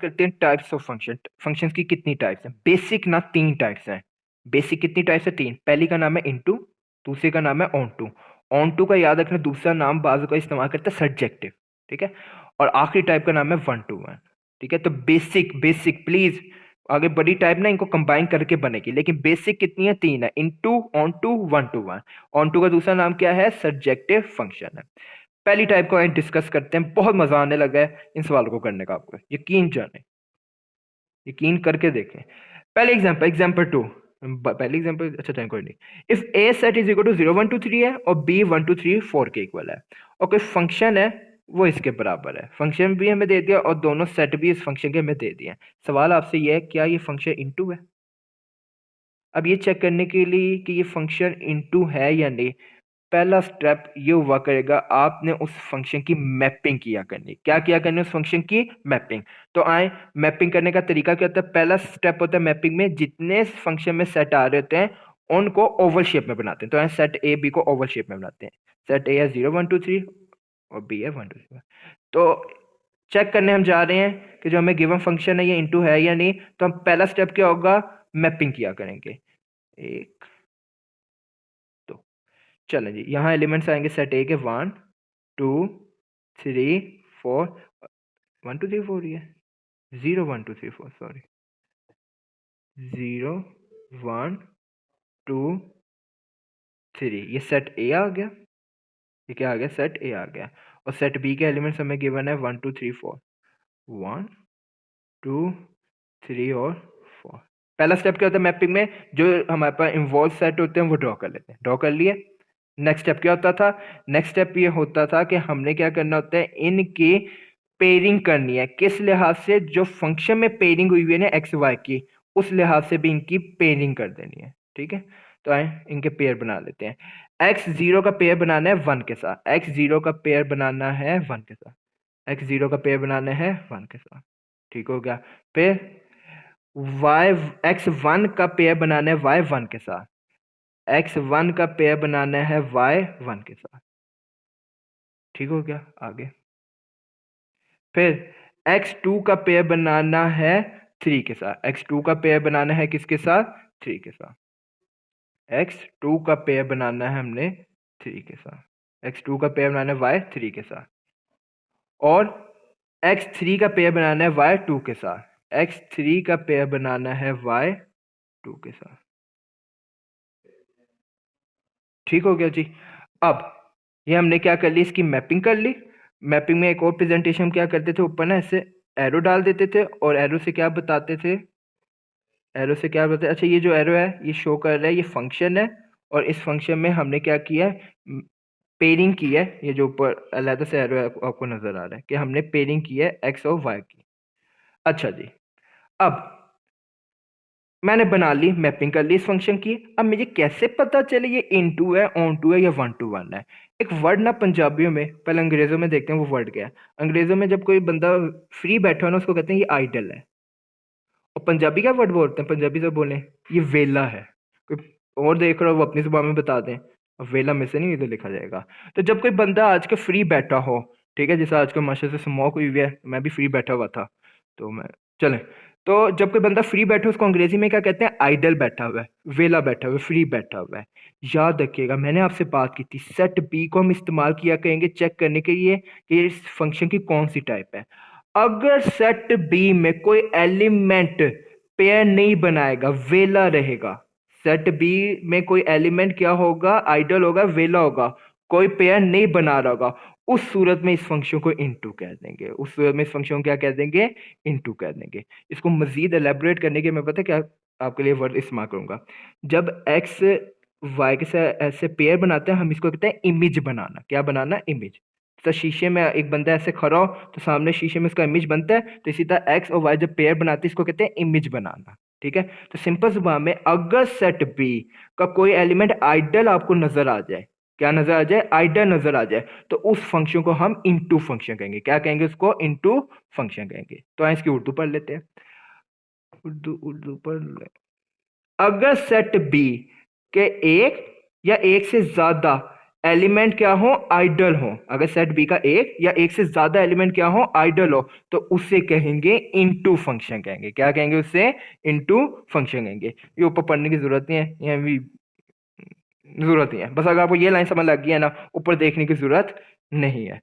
करते हैं types of function. Functions की कितनी टाइप्स हैं? बेसिक ना 3 टाइप्स हैं। बेसिक कितनी टाइप्स है? 3। पहली का नाम है इनटू, दूसरी का नाम है ऑन टू। ऑन टू का याद रखना दूसरा नाम बाजू का इस्तेमाल करते हैं सब्जेक्टिव, ठीक है। और आखिरी टाइप का नाम है वन टू वन, ठीक है। तो बेसिक बेसिक प्लीज, आगे बड़ी टाइप ना इनको कंबाइन करके बनेगी, लेकिन बेसिक कितनी है? 3 है, into, onto, one to one. Onto का दूसरा नाम क्या है? सब्जेक्टिव फंक्शन है। पहली टाइप को डिस्कस करते हैं। बहुत मजा आने लगा है इन सवालों को करने का, आपको यकीन जाने, यकीन करके देखें। पहले एग्जांपल 2। पहले एग्जांपल, अच्छा टाइम कोई नहीं। If A set is equal to 0 1 2 3 है और बी 1 2 3 4 के इक्वल है, और कोई फंक्शन है वो इसके बराबर है, फंक्शन भी हमें दे दिया और दोनों सेट भी इस फंक्शन के हमें दे दिए हैं। सवाल आपसे ये है, क्या ये फंक्शन इनटू है? अब ये चेक करने के लिए कि ये फंक्शन इनटू है या नहीं, पहला स्टेप ये हुआ करेगा, आपने उस फंक्शन की मैपिंग किया करनी। क्या किया करनी? उस फंक्शन की मैपिंग। तो आए, मैपिंग करने का तरीका क्या होता है? पहला स्टेप होता है मैपिंग में, जितने फंक्शन में सेट आ रहे होते हैं उनको ओवल शेप में बनाते हैं। तो आए सेट ए बी को ओवल शेप में बनाते हैं। सेट ए है 0 1 2 3 और बी है 1 2 3। तो चेक करने हम जा रहे हैं कि जो हमें गिवन फंक्शन है ये इनटू है या नहीं। तो हम पहला स्टेप क्या होगा? मैपिंग किया करेंगे। एक, दो, चलें जी, यहाँ एलिमेंट्स आएंगे सेट ए के 1 2 3 4, 1 2 3 4 ही है, 0 1 2 3 4, सॉरी, 0 1 2 3, ये सेट ए आ गया। ये क्या आ गया? सेट ए आ गया। और सेट बी के एलिमेंट्स हमें गिवन है 1 2 3 4, 1 2 3 और 4। पहला स्टेप क्या होता है मैपिंग में? जो हमारे पास इन्वॉल्व सेट होते हैं वो ड्रॉ कर लेते हैं। ड्रॉ कर लिए। नेक्स्ट स्टेप क्या होता था? नेक्स्ट स्टेप ये होता था कि हमने क्या करना होता है, इनकी पेयरिंग करनी है। किस लिहाज से? जो फंक्शन में पेयरिंग हुई हुई है ना एक्स वाई की, उस लिहाज से भी इनकी पेयरिंग कर देनी है, ठीक है। तो आए इनके पेयर बना लेते हैं। एक्स जीरो का पेयर बनाना है 1 के साथ, एक्स जीरो का पेयर बनाना है 1 के साथ, एक्स जीरो का पेयर बनाना है 1 के साथ, ठीक हो गया। फिर वाई, एक्स वन का पेयर बनाना है वाई 1 के साथ, एक्स वन का पेयर बनाना है वाई 1 के साथ, ठीक हो गया। आगे फिर x2 का पेयर बनाना है 3 के साथ, x2 का पेयर बनाना है किसके साथ? 3 के साथ। x2 का पेयर बनाना है हमने 3 के साथ, x2 का पेयर बनाना है y 3 के साथ। और x3 का पेयर बनाना है y 2 के साथ, x3 का पेयर बनाना है y 2 के साथ, ठीक हो गया जी। अब ये हमने क्या कर ली, इसकी मैपिंग कर ली। मैपिंग में एक और प्रेजेंटेशन हम क्या करते थे, ऊपर ना ऐसे एरो डाल देते थे और एरो से क्या बताते थे, एरो से क्या बताते, अच्छा ये जो एरो है ये शो कर रहा है ये फंक्शन है, और इस फंक्शन में हमने क्या किया है, पेयरिंग की है। ये जो ऊपर अलग से एरो है आपको नजर आ रहा है कि हमने पेयरिंग की है एक्स और वाई की। अच्छा जी, अब मैंने बना ली, मैपिंग कर ली इस फंक्शन की। अब मुझे कैसे पता चले ये इनटू है, ऑन टू है या 1 टू 1 है? एक वर्ड ना पंजाबियों में, पहले अंग्रेजों में देखते हैं वो वर्ड क्या है। अंग्रेजों में जब कोई बंदा फ्री बैठा हो ना उसको कहते हैं ये आइडल है। और पंजाबी क्या वर्ड बोलते हैं? पंजाबी से बोले ये वेला है। कोई और देख रहा हो वो अपनी जुबान में बता दें। अब वेला में से नहीं इधर लिखा जाएगा। तो जब कोई बंदा आज के फ्री बैठा हो, ठीक है, जैसे आज का माशा से स्मोक हुई हुई है, मैं भी फ्री बैठा हुआ था, तो मैं, चलें, तो जब कोई बंदा फ्री बैठा हो उसको अंग्रेजी में क्या कहते हैं? आइडल बैठा हुआ है, वेला बैठा हुआ है, फ्री बैठा हुआ है। याद रखिएगा मैंने आपसे बात की थी, सेट बी को हम इस्तेमाल किया करेंगे चेक करने के लिए कि इस फंक्शन की कौन सी टाइप है। अगर सेट बी में कोई एलिमेंट पेयर नहीं बनाएगा, वेला रहेगा, सेट बी में कोई एलिमेंट क्या होगा? आइडल होगा, वेला होगा, कोई पेयर नहीं बना रहा होगा, उस सूरत में इस फंक्शन को इनटू कह देंगे। उस सूरत में इस फंक्शन को क्या कह देंगे? इनटू कह देंगे। इसको मजीद एलेबोरेट करने के मैं पता क्या आपके लिए वर्ड इस्तेमाल करूंगा। जब एक्स वाई के साथ ऐसे पेयर बनाते हैं हम इसको कहते हैं इमेज बनाना। क्या बनाना? इमेज। तो शीशे में एक बंदा ऐसे खड़ा हो तो सामने शीशे में उसका इमेज बनता है, तो इसी तरह एक्स और वाई जब पेयर बनाते हैं इसको कहते हैं इमेज बनाना, ठीक है। तो सिंपल जुबान में अगर सेट बी का कोई एलिमेंट आइडल आपको नजर आ जाए, क्या नजर आ जाए? आइडल नजर आ जाए, तो उस फंक्शन को हम इनटू फंक्शन कहेंगे। क्या कहेंगे? उसको इनटू फंक्शन कहेंगे। तो इसकी उर्दू पढ़ लेते हैं, उर्दू उर्दू पढ़ ले। अगर सेट बी के एक या एक से ज्यादा एलिमेंट क्या हो, आइडल हो। अगर सेट बी का एक या एक से ज्यादा एलिमेंट क्या हो, आइडल हो, तो उससे कहेंगे इनटू फंक्शन कहेंगे। क्या कहेंगे उससे, इनटू फंक्शन कहेंगे। ये ऊपर पढ़ने की जरूरत नहीं है, ये भी जरूरत नहीं है। बस अगर आपको ये लाइन समझ लग गई है ना, ऊपर देखने की जरूरत नहीं है।